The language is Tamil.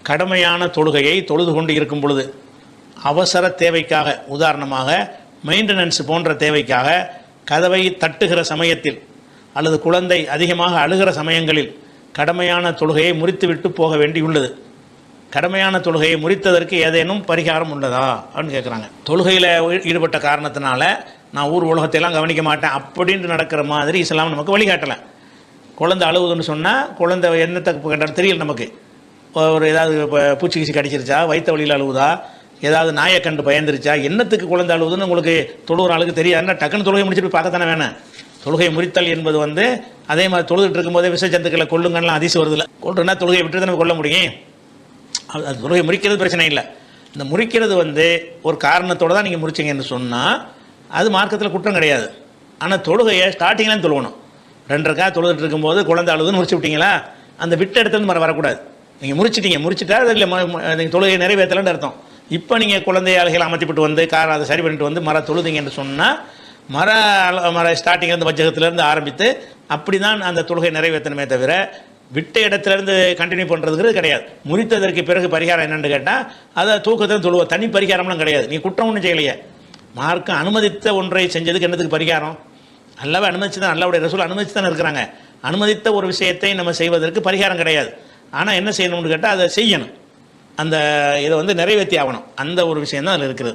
கடமையான தொழுகையை தொழுது கொண்டு இருக்கும் பொழுது அவசர தேவைக்காக, உதாரணமாக மெயின்டெனன்ஸ் போன்ற தேவைக்காக கதவை தட்டுகிற சமயத்தில் அல்லது குழந்தை அதிகமாக அழுகிற சமயங்களில் கடமையான தொழுகையை முறித்துவிட்டு போக வேண்டியுள்ளது. கடமையான தொழுகையை முறித்ததற்கு ஏதேனும் பரிகாரம் உள்ளதா அப்படின்னு கேட்குறாங்க. தொழுகையில் ஈடுபட்ட காரணத்தினால நான் ஊர் உலகத்தையெல்லாம் கவனிக்க மாட்டேன் அப்படின்ட்டு நடக்கிற மாதிரி இஸ்லாம் நமக்கு வழிகாட்டலை. குழந்தை அழுகுதுன்னு சொன்னால் குழந்தை என்ன தப்பு கண்டாலும் தெரியல நமக்கு. ஒரு ஏதாவது பூச்சி கீச்சி கடிச்சிருச்சா, வயிற்று வழியில் அழுகுதா, ஏதாவது நாயை கண்டு பயந்துருச்சா, என்னத்துக்கு குழந்தை அழுகுதுன்னு உங்களுக்கு தொழுகிற ஆளுக்கு தெரியாதுன்னா டக்குன்னு தொழுகை முடிச்சுட்டு பார்க்கத்தானே வேணும். தொழுகை முறித்தல் என்பது அதே மாதிரி தொழுதுட்டு இருக்கும்போதே விஷ ஜந்துக்களை கொள்ளுங்கலாம் அதிசயம் வருதில்ல. கொள்ளுன்னா தொழுகையை விட்டு தான் கொள்ள முடியும். அது தொழுகை முறிக்கிறது பிரச்சனை இல்லை. இந்த முறிக்கிறது ஒரு காரணத்தோடு தான் நீங்கள் முறிச்சிங்கன்னு சொன்னால் அது மார்க்கத்தில் குற்றம் கிடையாது. ஆனால் தொழுகையை ஸ்டார்டிங்லேயும் தொழுகணும். 2 ரக்காத் தொழுதுட்டு இருக்கும்போது குழந்தை அழுதுன்னு முறிச்சு விட்டீங்களா, அந்த விட்ட இடத்துலேருந்து வரக்கூடாது. நீங்கள் முறிச்சிட்டா அதில் நீங்கள் தொழுகையை நிறைவேற்றலன்னு அர்த்தம். இப்போ நீங்கள் குழந்தை அழுகையில் அமர்த்திப்பட்டு அதை சரி பண்ணிட்டு மர தொழுதிங்கன்னு சொன்னால் மர ஸ்டார்டிங்லேருந்து வஜகத்திலேருந்து ஆரம்பித்து அப்படி தான் அந்த தொழுகை நிறைவேற்றணுமே தவிர விட்ட இடத்துலேருந்து கண்டினியூ பண்ணுறதுக்கு கிடையாது. முறித்ததற்கு பிறகு பரிகாரம் என்னென்னு கேட்டால் அதை தூக்கத்தில் தொழுவோம். தனி பரிகாரம்லாம் கிடையாது. நீ குற்றம் ஒன்றும் செய்யலையே, மார்க்கம் அனுமதித்த ஒன்றை செஞ்சதுக்கு என்னத்துக்கு பரிகாரம்? நல்லாவே அனுமதிச்சு தான், அல்லாஹ்வுடைய ரசூல் அனுமதிச்சு தானே இருக்கிறாங்க. அனுமதித்த ஒரு விஷயத்தை நம்ம செய்வதற்கு பரிகாரம் கிடையாது. ஆனால் என்ன செய்யணும்னு கேட்டால் அதை செய்யணும். அந்த இதை நிறைவேற்றி ஆகணும். அந்த ஒரு விஷயம் தான் அதில் இருக்கிறது.